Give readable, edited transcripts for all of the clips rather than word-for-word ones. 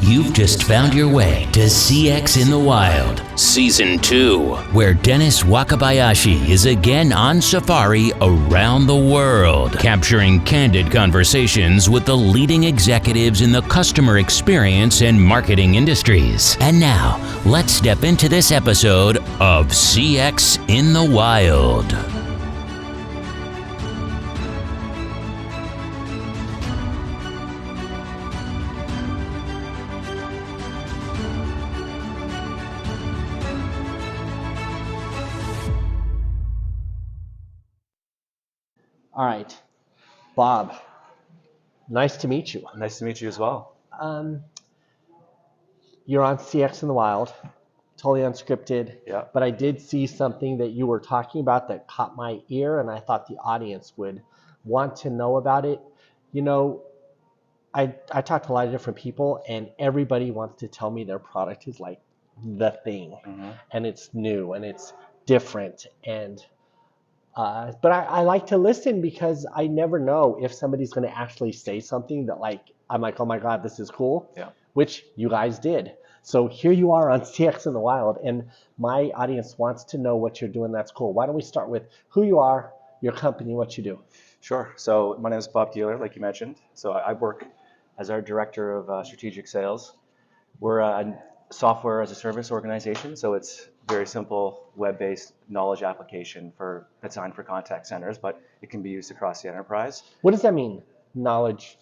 You've just found your way to CX in the Wild, Season 2, where Dennis Wakabayashi is again on safari around the world, capturing candid conversations with the leading executives in the customer experience and marketing industries. And now, let's step into this episode of CX in the Wild. All right, Bob, nice to meet you. Nice to meet you as well. You're on CX in the Wild, totally unscripted, Yeah. but I did see something that you were talking about that caught my ear, and I thought the audience would want to know about it. You know, I talked to a lot of different people, and everybody wants to tell me their product is like the thing, and it's new, and it's different, and but I like to listen because I never know if somebody's going to actually say something that I'm like, oh my God, this is cool, which you guys did. So here you are on CX in the Wild, and my audience wants to know what you're doing. That's cool. Why don't we start with who you are, your company, what you do? Sure. So my name is Bob Keleher, like you mentioned. So I work as our director of strategic sales. We're a software as a service organization, so it's very simple web-based knowledge application designed for contact centers, but it can be used across the enterprise. What does that mean? Knowledge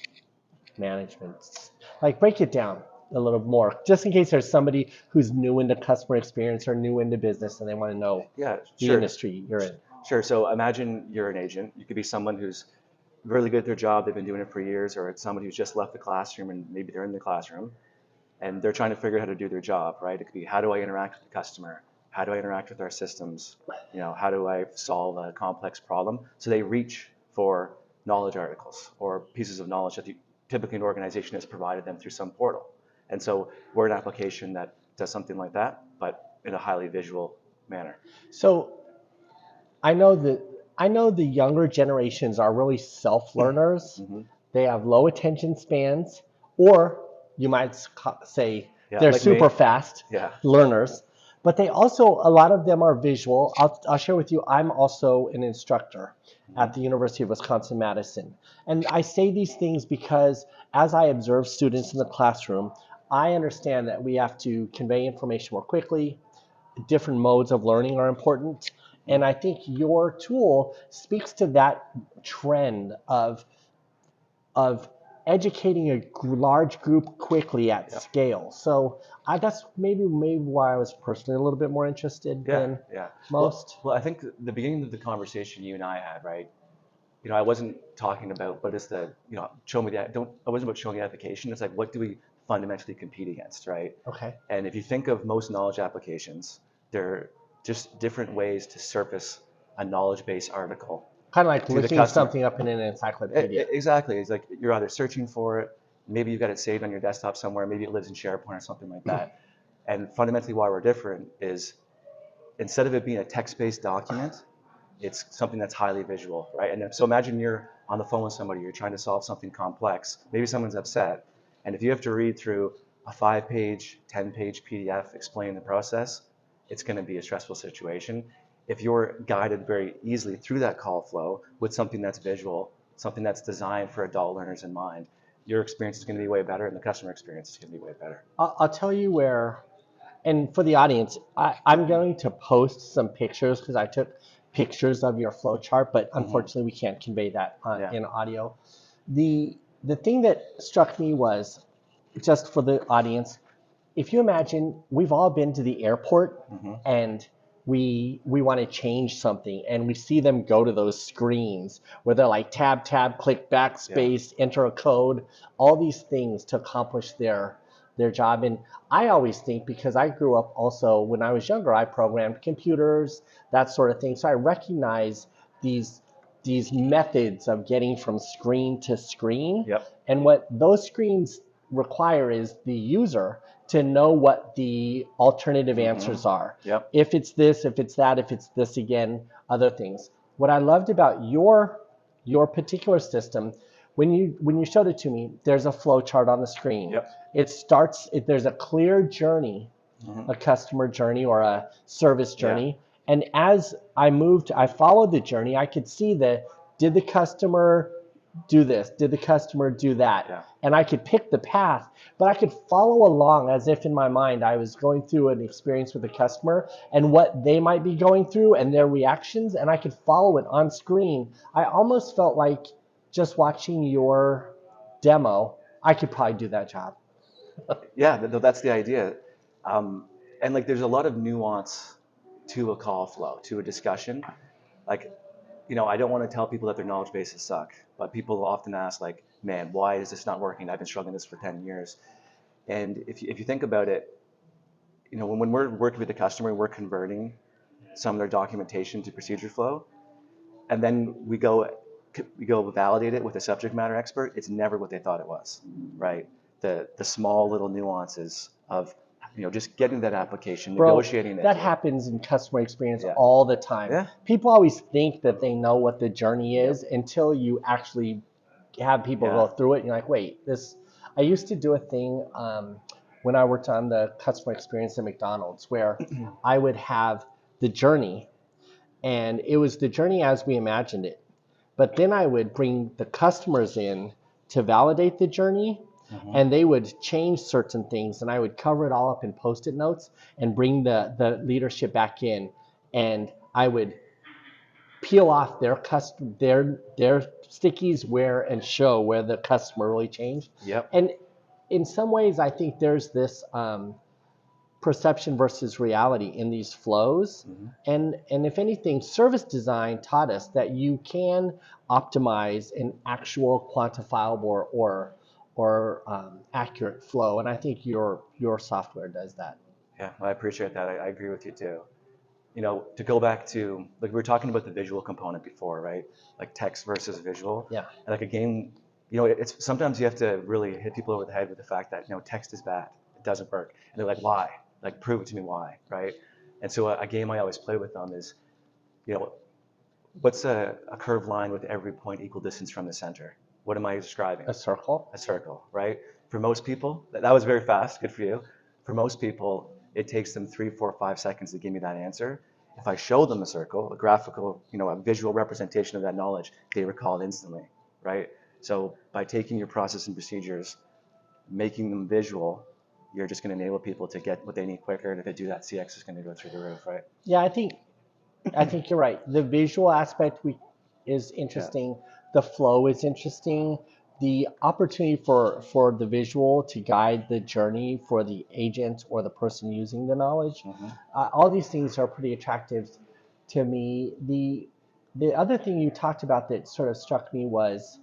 management. Like, break it down a little more, just in case there's somebody who's new into customer experience or new into business and they want to know the industry you're in. Sure. So imagine you're an agent. You could be someone who's really good at their job. They've been doing it for years, or it's someone who's just left the classroom and maybe they're in the classroom and they're trying to figure out how to do their job, right? It could be, how do I interact with the customer? How do I interact with our systems? How do I solve a complex problem? So they reach for knowledge articles or pieces of knowledge that typically an organization has provided them through some portal. And so we're an application that does something like that, but in a highly visual manner. So I know the younger generations are really self-learners. They have low attention spans, or you might say they're like super fast learners. But they also, a lot of them are visual. I'll share with you, I'm also an instructor at the University of Wisconsin-Madison. And I say these things because as I observe students in the classroom, I understand that we have to convey information more quickly. Different modes of learning are important. And I think your tool speaks to that trend of educating a large group quickly at scale. So that's maybe why I was personally a little bit more interested than most. Well, I think the beginning of the conversation you and I had, right? I wasn't talking about what is the, show me that. I wasn't about showing the application. It's like, what do we fundamentally compete against, right? Okay. And if you think of most knowledge applications, they're just different ways to surface a knowledge-based article. Kind of like looking something up in an encyclopedia. Exactly. It's like you're either searching for it, maybe you've got it saved on your desktop somewhere, maybe it lives in SharePoint or something like that. And fundamentally why we're different is instead of it being a text-based document, it's something that's highly visual, right? And so imagine you're on the phone with somebody, you're trying to solve something complex, maybe someone's upset, and if you have to read through a 5-page, 10-page PDF explaining the process, it's going to be a stressful situation. If you're guided very easily through that call flow with something that's visual, something that's designed for adult learners in mind, your experience is going to be way better and the customer experience is going to be way better. I'll tell you where, and for the audience, I'm going to post some pictures because I took pictures of your flow chart, but unfortunately we can't convey that in audio. The thing that struck me was, just for the audience, if you imagine we've all been to the airport and we want to change something and we see them go to those screens where they're like tab, click backspace, enter a code, all these things to accomplish their job. And I always think, because I grew up also when I was younger, I programmed computers, that sort of thing. So I recognize these methods of getting from screen to screen. And what those screens require is the user to know what the alternative answers are. If it's this, if it's that, if it's this again, other things. What I loved about your particular system when you showed it to me, there's a flow chart on the screen. Yep. It starts. There's a clear journey, a customer journey or a service journey. And as I followed the journey. I could see did the customer do this? Did the customer do that? Yeah. And I could pick the path, but I could follow along as if in my mind I was going through an experience with the customer and what they might be going through and their reactions, and I could follow it on screen. I almost felt like just watching your demo, I could probably do that job. Yeah, that's the idea. And like there's a lot of nuance to a call flow, to a discussion. Like, I don't want to tell people that their knowledge bases suck, but people often ask like, man, why is this not working? I've been struggling with this for 10 years. And if you think about it, when we're working with the customer, we're converting some of their documentation to ProcedureFlow, and then we go validate it with a subject matter expert. It's never what they thought it was, right? The small little nuances of just getting that application, negotiating it. That happens in customer experience Yeah. all the time. Yeah. People always think that they know what the journey is until you actually have people go through it. And you're like, wait, I used to do a thing when I worked on the customer experience at McDonald's where I would have the journey, and it was the journey as we imagined it. But then I would bring the customers in to validate the journey. And they would change certain things, and I would cover it all up in Post-it notes and bring the leadership back in, and I would peel off their stickies and show where the customer really changed. Yep. And in some ways, I think there's this perception versus reality in these flows. And if anything, service design taught us that you can optimize an actual quantifiable or accurate flow, and I think your software does that. Yeah, I appreciate that. I agree with you too. To go back to, like, we were talking about the visual component before, right? Like text versus visual. Yeah. And like a game, it's sometimes you have to really hit people over the head with the fact that text is bad. It doesn't work, and they're like, why? Like, prove it to me why, right? And so a game I always play with them is, what's a curved line with every point equal distance from the center? What am I describing? A circle. A circle, right? For most people, that was very fast, good for you. For most people, it takes them 3, 4, 5 seconds to give me that answer. If I show them a circle, a graphical, a visual representation of that knowledge, they recall it instantly, right? So by taking your process and procedures, making them visual, you're just going to enable people to get what they need quicker. And if they do that, CX is going to go through the roof, right? Yeah, I think you're right. The visual aspect is interesting. Yeah. The flow is interesting. The opportunity for the visual to guide the journey for the agent or the person using the knowledge, all these things are pretty attractive to me. The other thing you talked about that sort of struck me was,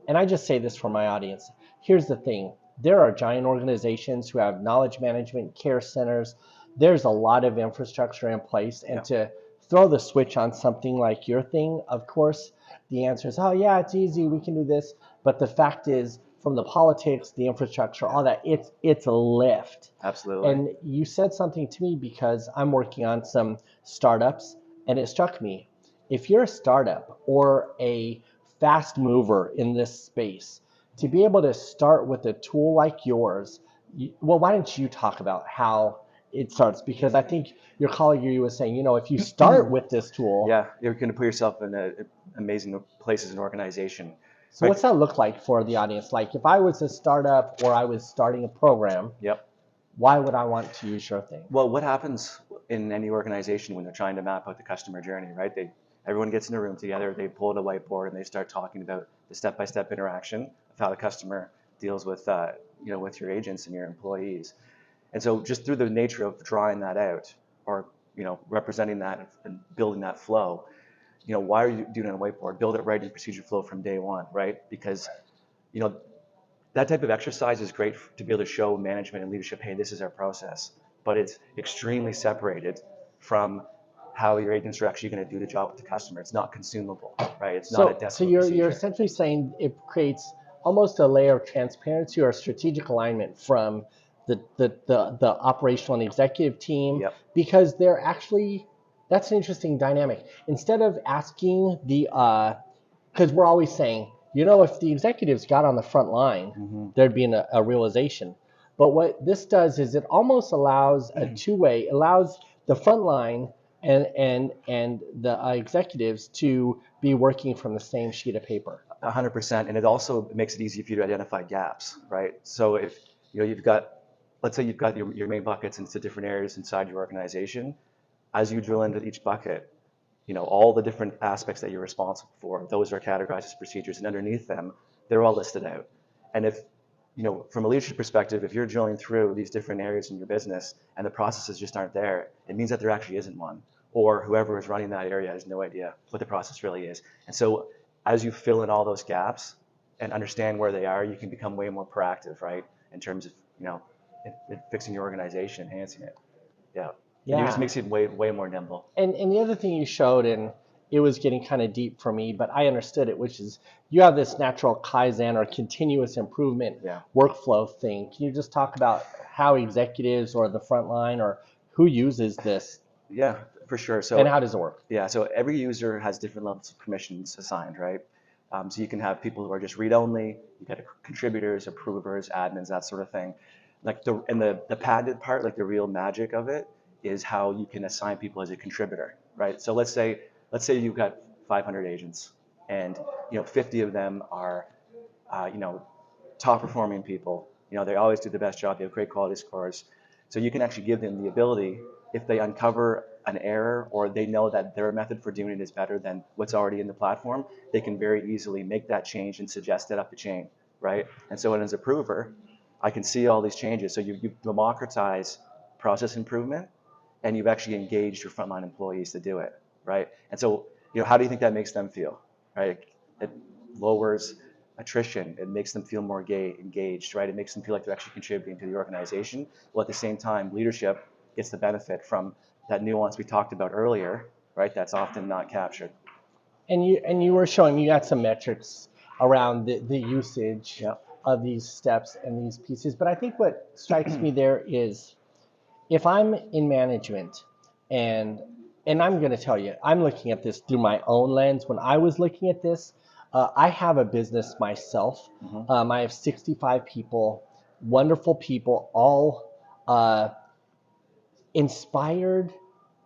and I just say this for my audience, here's the thing. There are giant organizations who have knowledge management, care centers. There's a lot of infrastructure in place, and to throw the switch on something like your thing, of course, the answer is, oh yeah, it's easy, we can do this. But the fact is, from the politics, the infrastructure, all that, it's a lift. Absolutely. And you said something to me because I'm working on some startups, and it struck me. If you're a startup or a fast mover in this space, to be able to start with a tool like yours, why don't you talk about how it starts? Because I think your colleague you was saying, if you start with this tool. Yeah, you're going to put yourself in amazing places and organization. So what's that look like for the audience? Like if I was a startup or I was starting a program, why would I want to use your thing? Well, what happens in any organization when they're trying to map out the customer journey, right? Everyone gets in a room together, they pull out a whiteboard, and they start talking about the step-by-step interaction of how the customer deals with, with your agents and your employees. And so just through the nature of drawing that out or, representing that and building that flow, why are you doing it on a whiteboard? Build it right in ProcedureFlow from day one, right? Because, that type of exercise is great to be able to show management and leadership, hey, this is our process. But it's extremely separated from how your agents are actually going to do the job with the customer. It's not consumable, right? It's not a decimal So you're essentially saying it creates almost a layer of transparency or strategic alignment from the operational and executive team, because they're actually, that's an interesting dynamic. Instead of asking because we're always saying, if the executives got on the front line, there'd be a realization. But what this does is it almost allows a two-way, allows the front line and the executives to be working from the same sheet of paper. 100%, and it also makes it easy for you to identify gaps, right? So if you've got, let's say you've got your main buckets into different areas inside your organization, as you drill into each bucket, all the different aspects that you're responsible for, those are categorized as procedures, and underneath them, they're all listed out. And if, from a leadership perspective, if you're drilling through these different areas in your business and the processes just aren't there, it means that there actually isn't one, or whoever is running that area has no idea what the process really is. And so as you fill in all those gaps and understand where they are, you can become way more proactive, right? In terms of, in fixing your organization, enhancing it. Yeah. And it just makes it way more nimble. And the other thing you showed, and it was getting kind of deep for me, but I understood it, which is you have this natural Kaizen or continuous improvement workflow thing. Can you just talk about how executives or the front line or who uses this? Yeah, for sure. So, and how does it work? Yeah, so every user has different levels of permissions assigned, right? So you can have people who are just read-only, you got contributors, approvers, admins, that sort of thing. Like the patented part, like the real magic of it, is how you can assign people as a contributor, right? So let's say you've got 500 agents, and 50 of them are, top performing people. They always do the best job. They have great quality scores. So you can actually give them the ability, if they uncover an error or they know that their method for doing it is better than what's already in the platform, they can very easily make that change and suggest it up the chain, right? And so as an approver, I can see all these changes. So you democratize process improvement, and you've actually engaged your frontline employees to do it, right? And so, how do you think that makes them feel, right? It lowers attrition. It makes them feel more engaged, right? It makes them feel like they're actually contributing to the organization. While at the same time, leadership gets the benefit from that nuance we talked about earlier, right? That's often not captured. And you were showing, you had some metrics around the usage of these steps and these pieces. But I think what strikes me there is, if I'm in management, and I'm going to tell you, I'm looking at this through my own lens. When I was looking at this, I have a business myself. I have 65 people, wonderful people, all inspired,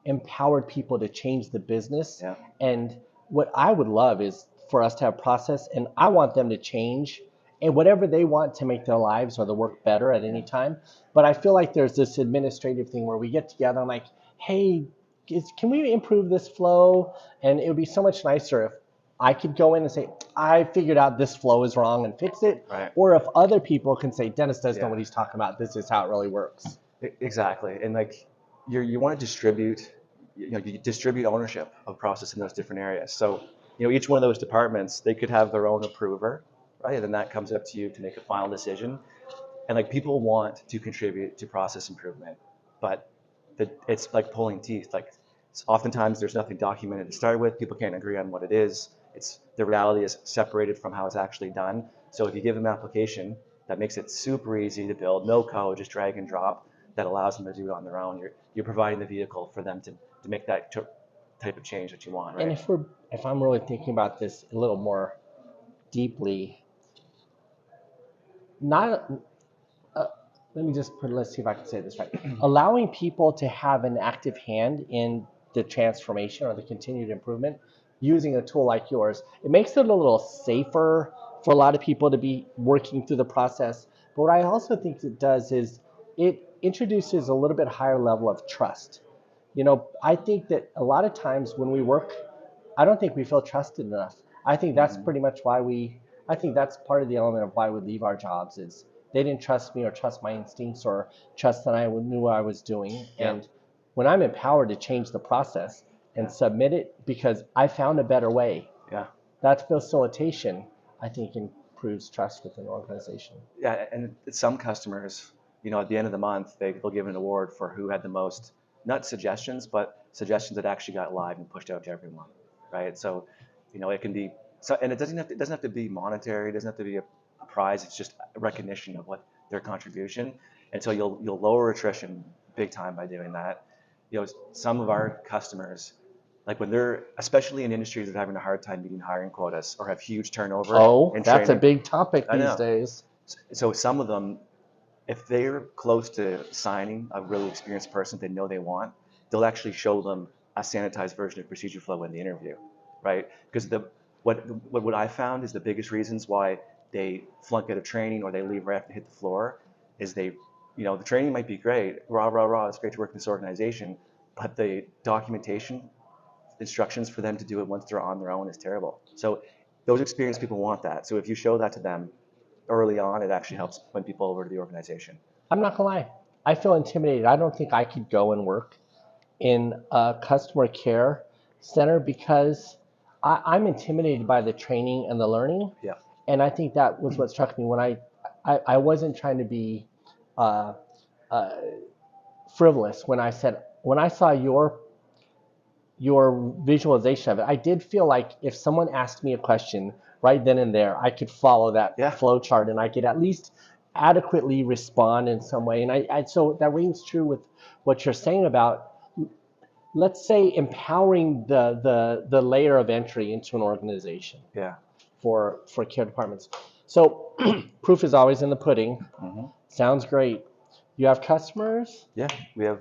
empowered people to change the business. And what I would love is for us to have process, and I want them to change and whatever they want to make their lives or the work better at any time. But I feel like there's this administrative thing where we get together, I'm like, hey, can we improve this flow? And it would be so much nicer if I could go in and say, I figured out this flow is wrong and fix it. Right. Or if other people can say, Dennis does know what he's talking about. This is how it really works. Exactly. And like you want to distribute, you distribute ownership of process in those different areas. So, each one of those departments, they could have their own approver, right? And then that comes up to you to make a final decision. And like people want to contribute to process improvement, but it's like pulling teeth. Like oftentimes there's nothing documented to start with. People can't agree on what it is. The reality is separated from how it's actually done. So if you give them an application that makes it super easy to build, no code, just drag and drop, that allows them to do it on their own, you're providing the vehicle for them to make that type of change that you want, right? And if I'm really thinking about this a little more deeply, not let's see if I can say this right. Allowing people to have an active hand in the transformation or the continued improvement using a tool like yours, it makes it a little safer for a lot of people to be working through the process. But what I also think it does is it introduces a little bit higher level of trust. I think that a lot of times when we work, I don't think we feel trusted enough. I think that's pretty much I think that's part of the element of why we leave our jobs is they didn't trust me or trust my instincts or trust that I knew what I was doing. And when I'm empowered to change the process and submit it because I found a better way, that facilitation, I think, improves trust within an organization. Yeah, and some customers, at the end of the month, they'll give an award for who had the most, not suggestions, but suggestions that actually got live and pushed out to everyone, right? So, it can be, and it doesn't have to be monetary, it doesn't have to be a prize, it's just a recognition of what their contribution. And so you'll lower attrition big time by doing that. Some of our customers, Like when they're, especially in industries that are having a hard time meeting hiring quotas or have huge turnover Oh, in that's a training. big topic I these know. days. So some of them, if they're close to signing a really experienced person they know they want, they'll actually show them a sanitized version of ProcedureFlow in the interview, right? Because what I found is the biggest reasons why they flunk out of training or they leave right after they hit the floor is they, the training might be great, rah, rah, rah, it's great to work in this organization, but the documentation instructions for them to do it once they're on their own is terrible. So those experienced people want that. So if you show that to them early on, it actually helps win people over to the organization. I'm not gonna lie. I feel intimidated. I don't think I could go and work in a customer care center because I'm intimidated by the training and the learning. Yeah. And I think that was what struck me when I wasn't trying to be uh, uh, frivolous when I saw your visualization of it. I did feel like if someone asked me a question right then and there, I could follow that Yeah. flow chart and I could at least adequately respond in some way. And so that rings true with what you're saying about, let's say, empowering the layer of entry into an organization. Yeah. For care departments. So proof is always in the pudding. Mm-hmm. Sounds great. You have customers? Yeah, we have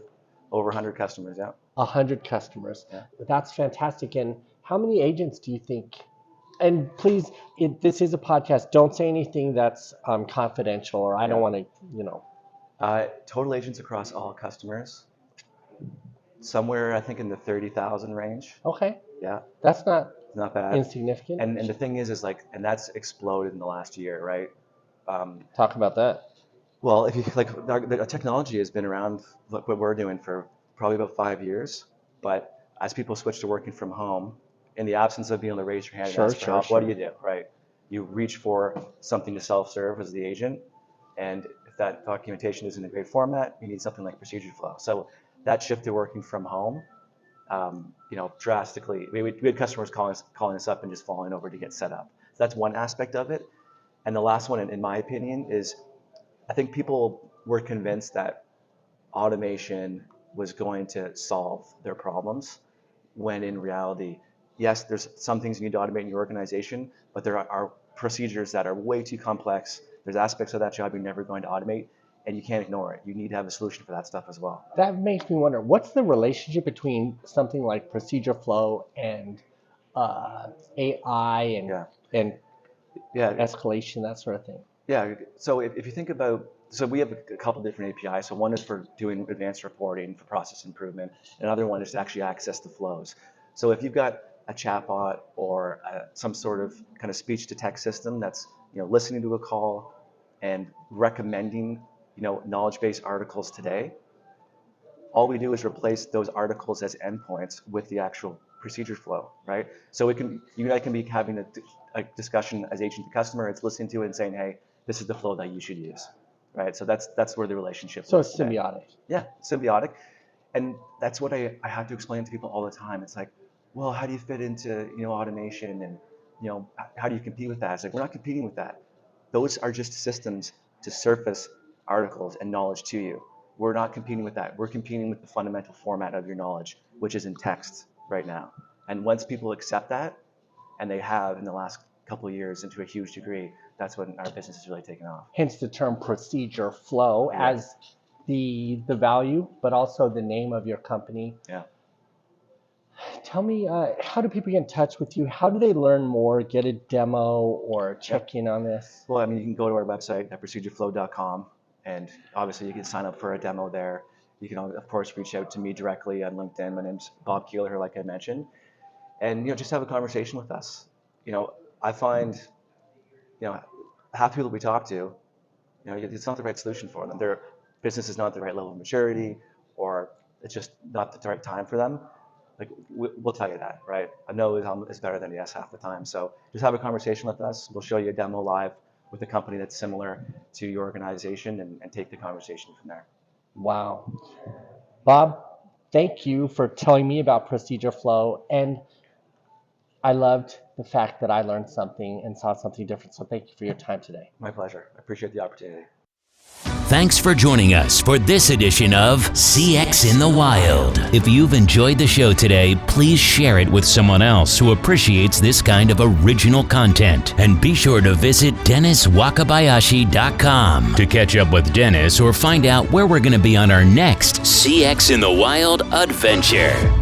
over 100 customers. Yeah. 100 customers. Yeah. That's fantastic. And how many agents do you think? And please, this is a podcast. Don't say anything that's confidential, or I don't want to, Total agents across all customers, somewhere I think in the 30,000 range. Okay. Yeah. That's not bad. Insignificant. And the thing is like, and that's exploded in the last year, right? Talk about that. Well, if you like, the technology has been around, look what we're doing for probably about 5 years. But as people switch to working from home, in the absence of being able to raise your hand and ask for help, what do you do, right? You reach for something to self-serve as the agent. And if that documentation isn't in a great format, you need something like ProcedureFlow. So that shift to working from home, drastically. We had customers calling us up and just falling over to get set up. So that's one aspect of it. And the last one, in my opinion, is I think people were convinced that automation was going to solve their problems, when in reality, yes, there's some things you need to automate in your organization, but there are procedures that are way too complex. There's aspects of that job you're never going to automate, and you can't ignore it. You need to have a solution for that stuff as well. That makes me wonder, what's the relationship between something like ProcedureFlow and AI and escalation, that sort of thing? Yeah, so if you think about, so we have a couple different APIs. So one is for doing advanced reporting for process improvement. Another one is to actually access the flows. So if you've got a chatbot or some sort of kind of speech to text system that's listening to a call and recommending knowledge-based articles today, all we do is replace those articles as endpoints with the actual procedure flow, right? So you and I can be having a discussion as agent to customer. It's listening to it and saying, hey, this is the flow that you should use, right? So that's where the relationship. So it's symbiotic. Yeah, symbiotic, and that's what I have to explain to people all the time. It's like, well, how do you fit into automation, and how do you compete with that? It's like, we're not competing with that. Those are just systems to surface articles and knowledge to you. We're not competing with that. We're competing with the fundamental format of your knowledge, which is in text right now. And once people accept that, and they have in the last couple of years into a huge degree, that's when our business is really taking off. Hence the term ProcedureFlow as the value, but also the name of your company. Yeah. Tell me, how do people get in touch with you? How do they learn more, get a demo, or check in on this? Well, I mean, you can go to our website at ProcedureFlow.com, and obviously you can sign up for a demo there. You can, of course, reach out to me directly on LinkedIn. My name's Bob Keleher, like I mentioned, and just have a conversation with us. I find, half the people we talk to, it's not the right solution for them. Their business is not at the right level of maturity, or it's just not the right time for them. Like, we'll tell you that, right? A no is better than a yes half the time. So just have a conversation with us. We'll show you a demo live with a company that's similar to your organization, and take the conversation from there. Wow. Bob, thank you for telling me about ProcedureFlow. And I loved the fact that I learned something and saw something different. So thank you for your time today. My pleasure. I appreciate the opportunity. Thanks for joining us for this edition of CX in the Wild. If you've enjoyed the show today, please share it with someone else who appreciates this kind of original content. And be sure to visit DennisWakabayashi.com to catch up with Dennis or find out where we're going to be on our next CX in the Wild adventure.